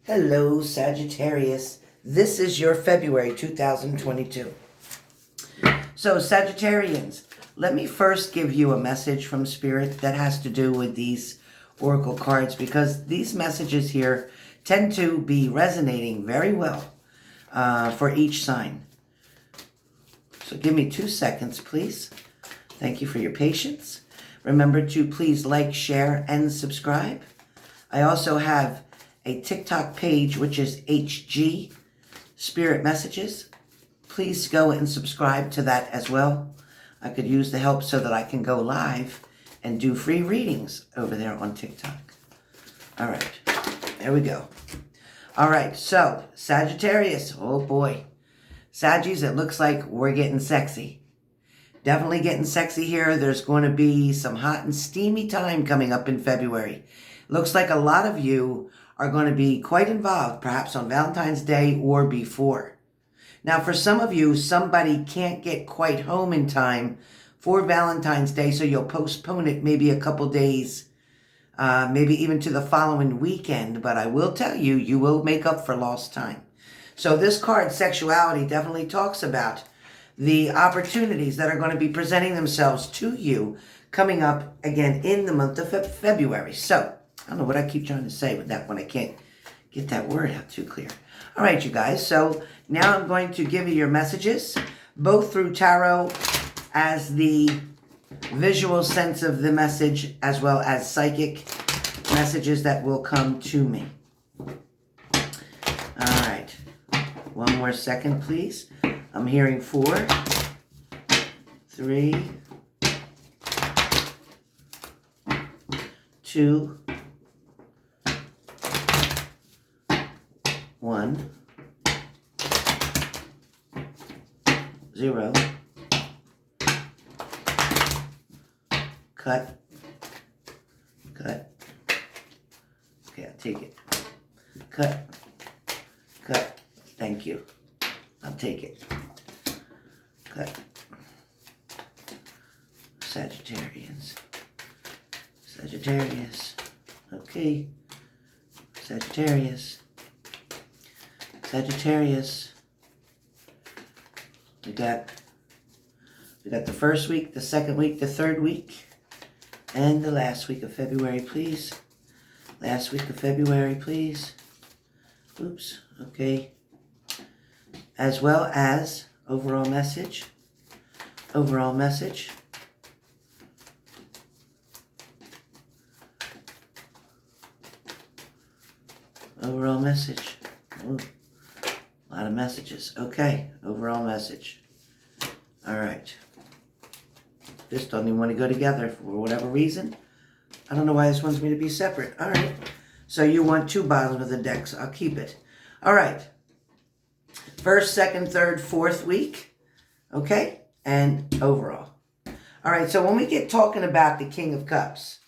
Hello, Sagittarius. This is your February 2022. So, Sagittarians, let me first give you a message from Spirit that has to do with these oracle cards, because these messages here tend to be resonating very well for each sign. So give me 2 seconds, please. Thank you for your patience. Remember to please like, share, and subscribe. I also have a TikTok page, which is HG Spirit Messages. Please go and subscribe to that as well. I could use the help so that I can go live and do free readings over there on TikTok. All right, there we go. All right, so Sagittarius, oh boy. Saggies, it looks like we're getting sexy. Definitely getting sexy here. There's going to be some hot and steamy time coming up in February. Looks like a lot of you are going to be quite involved, perhaps on Valentine's Day or before. Now, for some of you, somebody can't get quite home in time for Valentine's Day, so you'll postpone it maybe a couple days, maybe even to the following weekend. But I will tell you, you will make up for lost time. So this card, sexuality, definitely talks about the opportunities that are going to be presenting themselves to you coming up again in the month of February. So I don't know what I keep trying to say with that when I can't get that word out too clear. All right, you guys. So now I'm going to give you your messages, both through tarot as the visual sense of the message, as well as psychic messages that will come to me. All right. One more second, please. I'm hearing 4, 3, 2, 1, 0. Cut. Cut. Okay, I'll take it. Cut. Cut. Thank you. I'll take it. Cut. Sagittarians. Sagittarius. Okay. Sagittarius. Sagittarius. We got the first week, the second week, the third week, and the last week of February, please. Last week of February, please. Oops. Okay. As well as overall message. Overall message. Overall message. Ooh, a lot of messages. Okay, overall message. All right. This don't even want to go together for whatever reason. I don't know why this wants me to be separate. All right. So you want 2 bottoms of the deck, so I'll keep it. All right. First, second, third, fourth week. Okay? And overall. All right, so when we get talking about the King of Cups,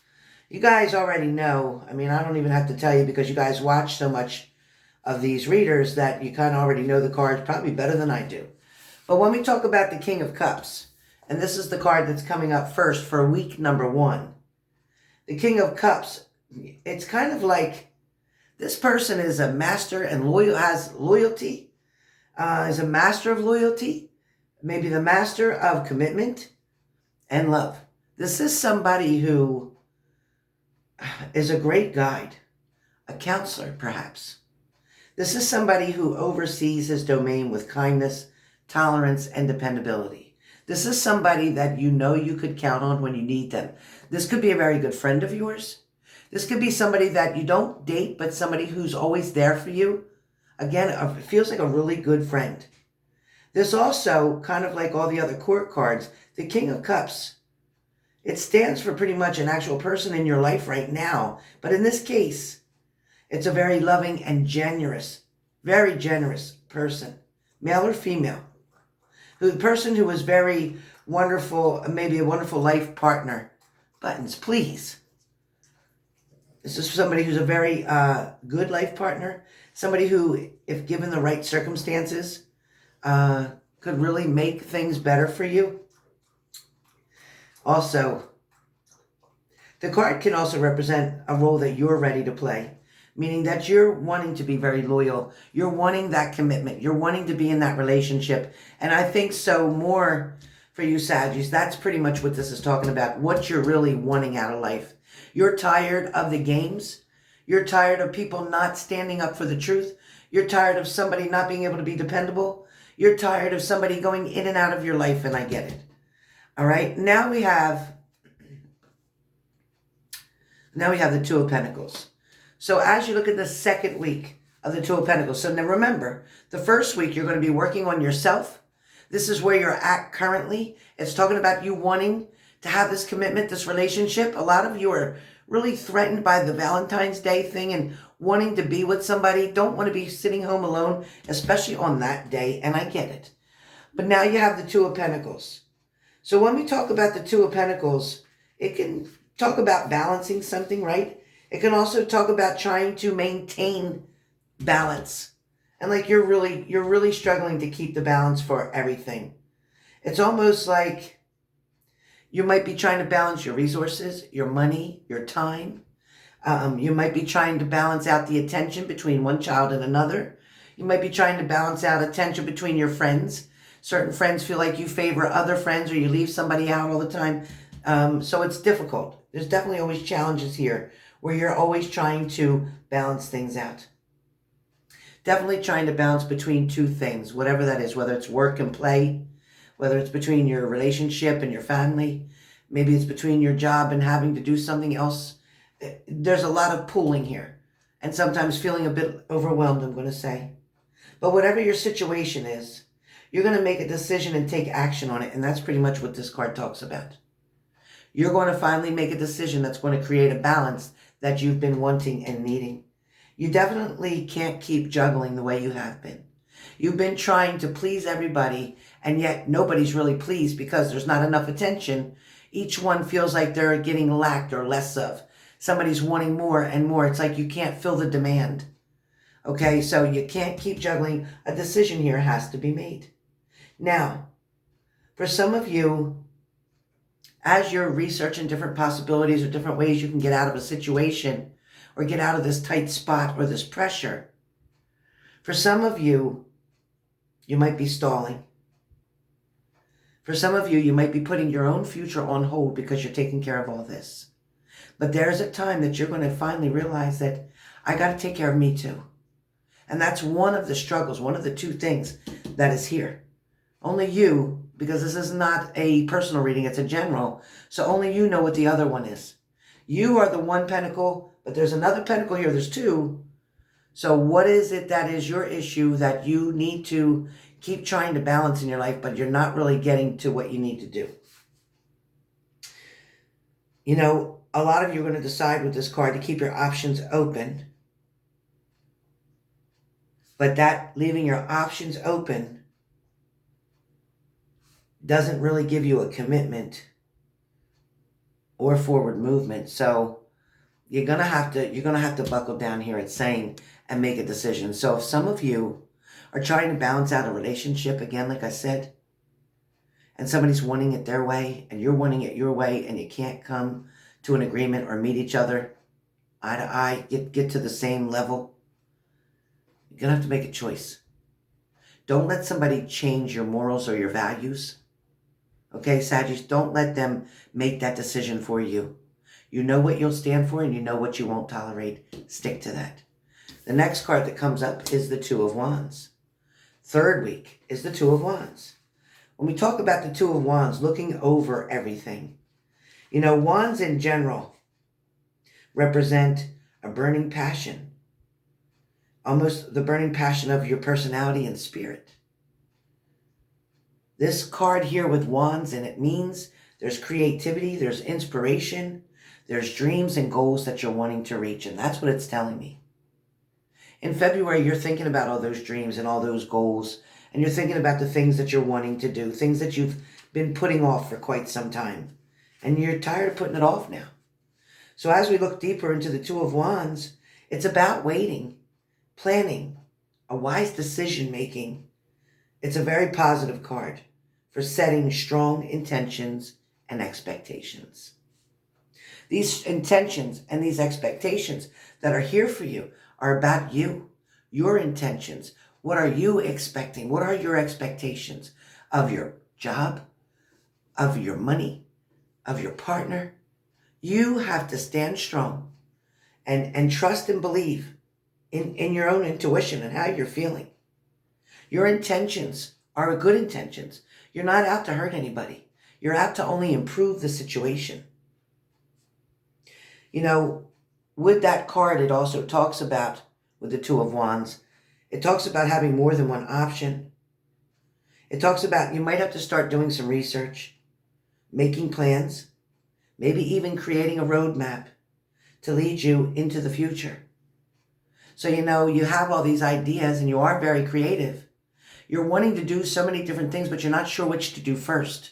you guys already know. I mean, I don't even have to tell you because you guys watch so much of these readers that you kind of already know the cards probably better than I do. But when we talk about the King of Cups, and this is the card that's coming up first for week number 1. The King of Cups, it's kind of like this person is a master and has loyalty. Is a master of loyalty, maybe the master of commitment and love. This is somebody who is a great guide, a counselor perhaps. This is somebody who oversees his domain with kindness, tolerance, and dependability. This is somebody that you know you could count on when you need them. This could be a very good friend of yours. This could be somebody that you don't date, but somebody who's always there for you. Again, it feels like a really good friend. This also, kind of like all the other court cards, the King of Cups, it stands for pretty much an actual person in your life right now. But in this case, it's a very loving and very generous person, male or female. The person who is very wonderful, maybe a wonderful life partner. Buttons, please. This is somebody who's a very good life partner. Somebody who, if given the right circumstances, could really make things better for you. Also, the card can also represent a role that you're ready to play. meaning that you're wanting to be very loyal. You're wanting that commitment. You're wanting to be in that relationship. And I think so more for you, Sagittarius. That's pretty much what this is talking about, what you're really wanting out of life. You're tired of the games. You're tired of people not standing up for the truth. You're tired of somebody not being able to be dependable. You're tired of somebody going in and out of your life, and I get it. All right, now we have the Two of Pentacles. So as you look at the second week of the Two of Pentacles, so now remember, the first week you're going to be working on yourself. This is where you're at currently. It's talking about you wanting to have this commitment, this relationship. A lot of you are really threatened by the Valentine's Day thing and wanting to be with somebody. Don't want to be sitting home alone, especially on that day, and I get it. But now you have the Two of Pentacles. So when we talk about the Two of Pentacles, it can talk about balancing something, right? It can also talk about trying to maintain balance. And like you're really struggling to keep the balance for everything. It's almost like you might be trying to balance your resources, your money, your time. You might be trying to balance out the attention between one child and another. You might be trying to balance out attention between your friends. Certain friends feel like you favor other friends or you leave somebody out all the time. So it's difficult. There's definitely always challenges here where you're always trying to balance things out. Definitely trying to balance between two things, whatever that is, whether it's work and play, whether it's between your relationship and your family, maybe it's between your job and having to do something else. There's a lot of pulling here and sometimes feeling a bit overwhelmed, I'm going to say. But whatever your situation is, you're going to make a decision and take action on it. And that's pretty much what this card talks about. You're going to finally make a decision that's going to create a balance that you've been wanting and needing. You definitely can't keep juggling the way you have been. You've been trying to please everybody, and yet nobody's really pleased because there's not enough attention. Each one feels like they're getting lacked or less of. Somebody's wanting more and more. It's like you can't fill the demand. Okay, so you can't keep juggling. A decision here has to be made. Now, for some of you, as you're researching different possibilities or different ways you can get out of a situation or get out of this tight spot or this pressure, for some of you, you might be stalling. For some of you, you might be putting your own future on hold because you're taking care of all this. But there's a time that you're going to finally realize that I got to take care of me too. And that's one of the struggles, one of the two things that is here. Only you, because this is not a personal reading, it's a general, so only you know what the other one is. You are the one pentacle, but there's another pentacle here, there's two. So what is it that is your issue that you need to keep trying to balance in your life, but you're not really getting to what you need to do? You know, a lot of you are going to decide with this card to keep your options open. But that leaving your options open doesn't really give you a commitment or forward movement. So you're gonna have to buckle down here at saying and make a decision. So if some of you are trying to balance out a relationship, again, like I said, and somebody's wanting it their way and you're wanting it your way and you can't come to an agreement or meet each other eye to eye, get to the same level, you're gonna have to make a choice. Don't let somebody change your morals or your values. Okay, Sagittarius, don't let them make that decision for you. You know what you'll stand for and you know what you won't tolerate. Stick to that. The next card that comes up is the Two of Wands. Third week is the Two of Wands. When we talk about the Two of Wands, looking over everything, you know, wands in general represent a burning passion, almost the burning passion of your personality and spirit. This card here with wands, and it means there's creativity, there's inspiration, there's dreams and goals that you're wanting to reach, and that's what it's telling me. In February, you're thinking about all those dreams and all those goals, and you're thinking about the things that you're wanting to do, things that you've been putting off for quite some time, and you're tired of putting it off now. So as we look deeper into the Two of Wands, it's about waiting, planning, a wise decision-making. It's a very positive card for setting strong intentions and expectations. These intentions and these expectations that are here for you are about you, your intentions. What are you expecting? What are your expectations of your job, of your money, of your partner? You have to stand strong and trust and believe in your own intuition and how you're feeling. Your intentions are good intentions. You're not out to hurt anybody. You're out to only improve the situation. You know, with that card, it also talks about, with the Two of Wands, it talks about having more than one option. It talks about you might have to start doing some research, making plans, maybe even creating a roadmap to lead you into the future. So, you have all these ideas and you are very creative. You're wanting to do so many different things, but you're not sure which to do first.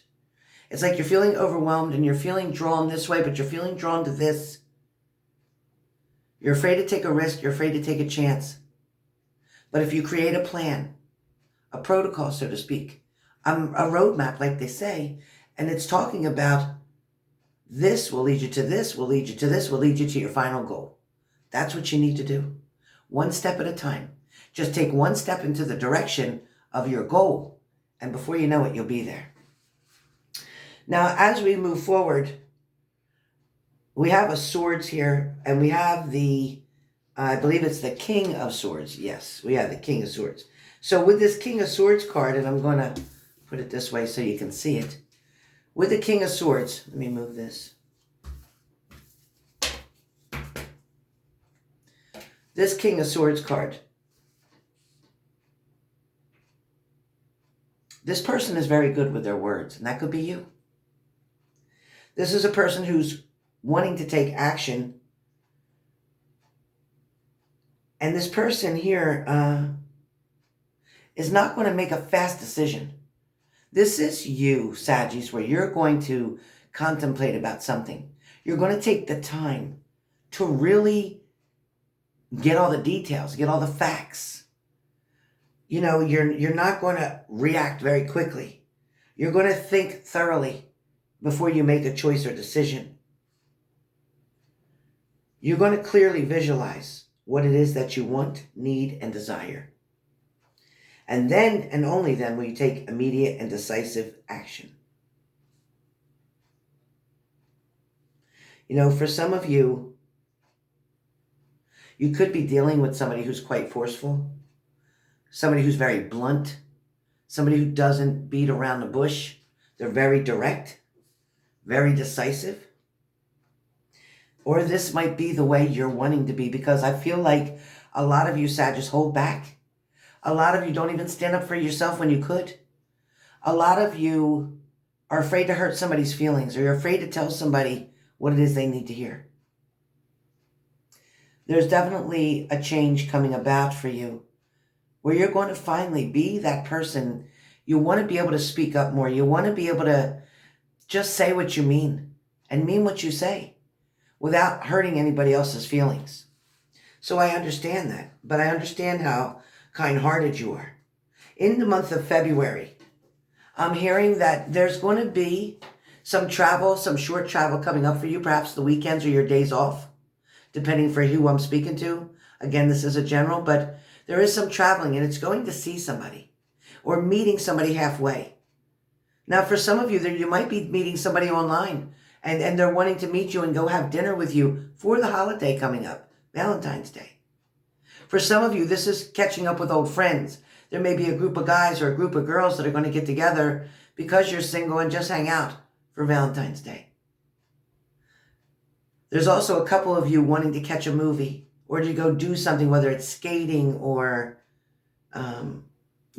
It's like you're feeling overwhelmed and you're feeling drawn this way, but you're feeling drawn to this. You're afraid to take a risk. You're afraid to take a chance. But if you create a plan, a protocol, so to speak, a roadmap, like they say, and it's talking about this will lead you to this, will lead you to this, will lead you to your final goal. That's what you need to do. One step at a time. Just take one step into the direction of your goal, and before you know it, you'll be there. Now, as we move forward, we have a swords here, and we have I believe it's the King of Swords. Yes, we have the King of Swords. So with this King of Swords card, and I'm going to put it this way so you can see it. With the King of Swords, let me move this. This King of Swords card. This person is very good with their words, and that could be you. This is a person who's wanting to take action. And this person here is not going to make a fast decision. This is you, Saggies, where you're going to contemplate about something. You're going to take the time to really get all the details, get all the facts. You're not going to react very quickly. You're going to think thoroughly before you make a choice or decision. You're going to clearly visualize what it is that you want, need, and desire. And then, and only then, will you take immediate and decisive action. For some of you, you could be dealing with somebody who's quite forceful, somebody who's very blunt, somebody who doesn't beat around the bush. They're very direct, very decisive. Or this might be the way you're wanting to be, because I feel like a lot of you, Sagittarius, hold back. A lot of you don't even stand up for yourself when you could. A lot of you are afraid to hurt somebody's feelings, or you're afraid to tell somebody what it is they need to hear. There's definitely a change coming about for you, where you're going to finally be that person. You want to be able to speak up more. You want to be able to just say what you mean and mean what you say without hurting anybody else's feelings. So I understand that, but I understand how kind-hearted you are. In the month of February, I'm hearing that there's going to be some travel, some short travel coming up for you, perhaps the weekends or your days off, depending for who I'm speaking to. Again, this is a general, but there is some traveling, and it's going to see somebody or meeting somebody halfway. Now, for some of you, you might be meeting somebody online, and they're wanting to meet you and go have dinner with you for the holiday coming up, Valentine's Day. For some of you, this is catching up with old friends. There may be a group of guys or a group of girls that are going to get together because you're single and just hang out for Valentine's Day. There's also a couple of you wanting to catch a movie or to go do something, whether it's skating or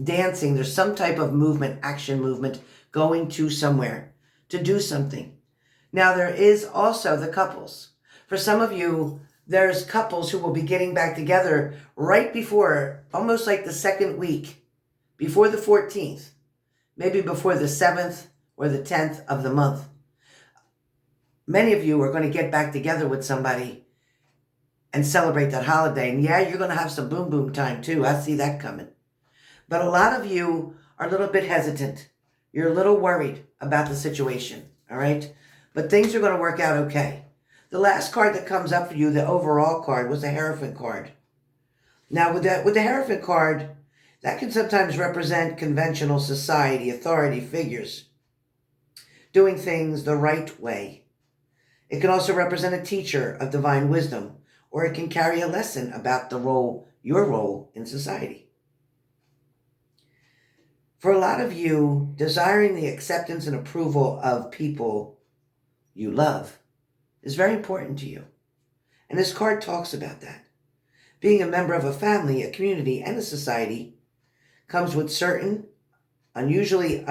dancing. There's some type of movement, action movement, going to somewhere to do something. Now, there is also the couples. For some of you, there's couples who will be getting back together right before, almost like the second week, before the 14th, maybe before the 7th or the 10th of the month. Many of you are going to get back together with somebody and celebrate that holiday. And yeah, you're going to have some boom boom time too. I see that coming. But a lot of you are a little bit hesitant. You're a little worried about the situation, all right? But things are going to work out okay. The last card that comes up for you, the overall card, was the Hereford Card. Now, with the Hereford card, that can sometimes represent conventional society, authority figures, doing things the right way. It can also represent a teacher of divine wisdom, or it can carry a lesson about your role in society. For a lot of you, desiring the acceptance and approval of people you love is very important to you. And this card talks about that. Being a member of a family, a community, and a society comes with certain, unusually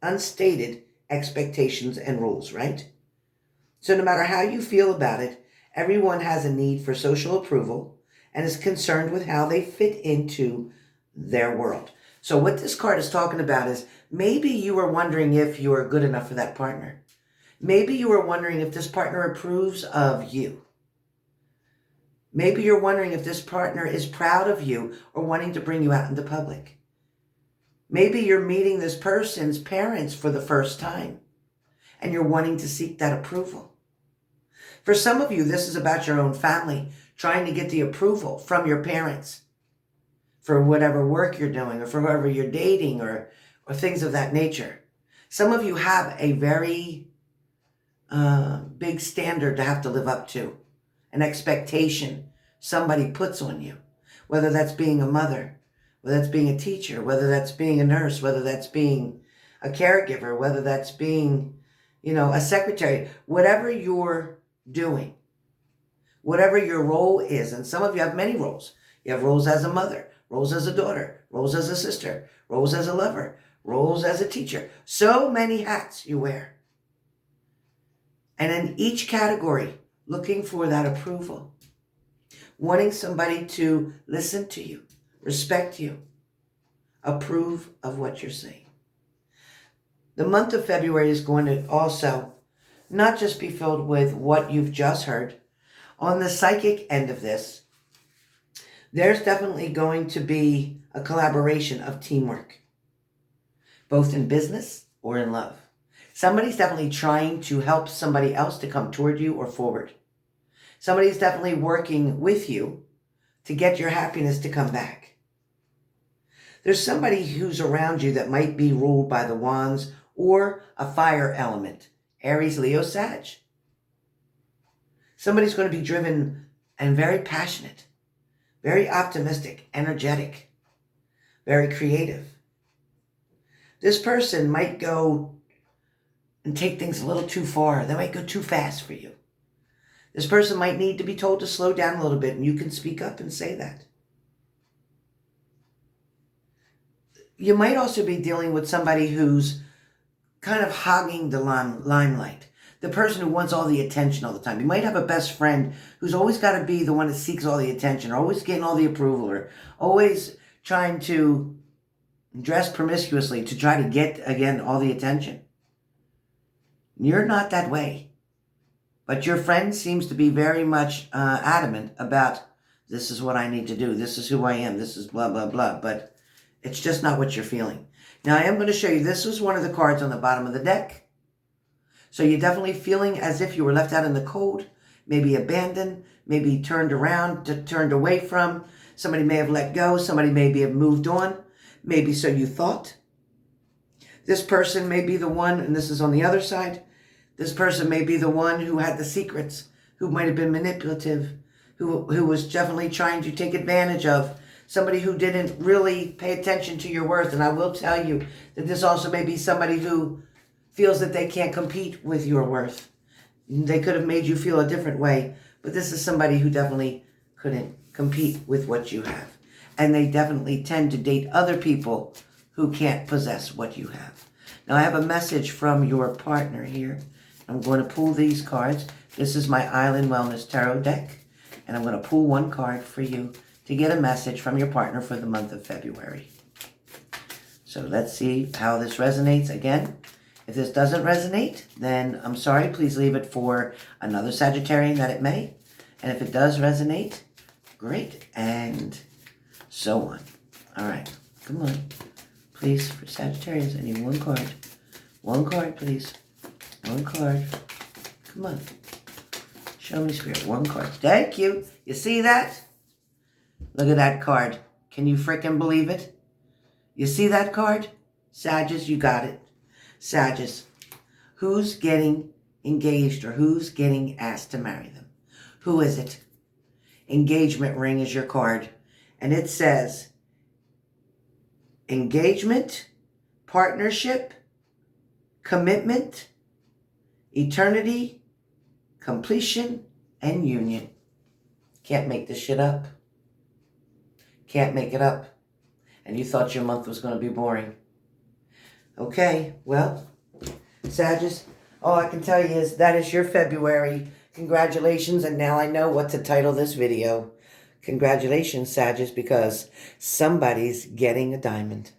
unstated expectations and rules, right? So no matter how you feel about it, everyone has a need for social approval and is concerned with how they fit into their world. So what this card is talking about is maybe you are wondering if you are good enough for that partner. Maybe you are wondering if this partner approves of you. Maybe you're wondering if this partner is proud of you or wanting to bring you out into public. Maybe you're meeting this person's parents for the first time and you're wanting to seek that approval. For some of you, this is about your own family, trying to get the approval from your parents for whatever work you're doing or for whoever you're dating or things of that nature. Some of you have a very big standard to have to live up to, an expectation somebody puts on you, whether that's being a mother, whether that's being a teacher, whether that's being a nurse, whether that's being a caregiver, whether that's being, a secretary, whatever you're doing, whatever your role is. And some of you have many roles. You have roles as a mother, roles as a daughter, roles as a sister, roles as a lover, roles as a teacher. So many hats you wear. And in each category, looking for that approval, wanting somebody to listen to you, respect you, approve of what you're saying. The month of February is going to also not just be filled with what you've just heard. On the psychic end of this, there's definitely going to be a collaboration of teamwork, both in business or in love. Somebody's definitely trying to help somebody else to come toward you or forward. Somebody's definitely working with you to get your happiness to come back. There's somebody who's around you that might be ruled by the wands or a fire element, Aries, Leo, Sag. Somebody's going to be driven and very passionate, very optimistic, energetic, very creative. This person might go and take things a little too far. They might go too fast for you. This person might need to be told to slow down a little bit, and you can speak up and say that. You might also be dealing with somebody who's kind of hogging the limelight. The person who wants all the attention all the time. You might have a best friend who's always got to be the one that seeks all the attention, or always getting all the approval, or always trying to dress promiscuously to try to get, again, all the attention. You're not that way. But your friend seems to be very much adamant about, this is what I need to do, this is who I am, this is blah, blah, blah. But it's just not what you're feeling. Now, I am going to show you, this was one of the cards on the bottom of the deck. So you're definitely feeling as if you were left out in the cold, maybe abandoned, maybe turned around, turned away from. Somebody may have let go. Somebody maybe have moved on. Maybe so you thought. This person may be the one, and this is on the other side. This person may be the one who had the secrets, who might have been manipulative, who was definitely trying to take advantage of. Somebody who didn't really pay attention to your worth. And I will tell you that this also may be somebody who feels that they can't compete with your worth. They could have made you feel a different way, but this is somebody who definitely couldn't compete with what you have. And they definitely tend to date other people who can't possess what you have. Now, I have a message from your partner here. I'm going to pull these cards. This is my Island Wellness Tarot deck, and I'm going to pull one card for you to get a message from your partner for the month of February. So let's see how this resonates. Again, if this doesn't resonate, then I'm sorry. Please leave it for another Sagittarian that it may. And if it does resonate, great. And so on. All right. Come on. Please, for Sagittarius, I need one card. One card, please. One card. Come on. Show me, Spirit. One card. Thank you. You see that? Look at that card. Can you frickin' believe it? You see that card? Sagittarius, you got it. Sagittarius, who's getting engaged or who's getting asked to marry them? Who is it? Engagement ring is your card. And it says engagement, partnership, commitment, eternity, completion, and union. Can't make this shit up. Can't make it up. And you thought your month was going to be boring. Okay, well, Sagittarius, all I can tell you is that is your February. Congratulations, and now I know what to title this video. Congratulations, Sagittarius, because somebody's getting a diamond.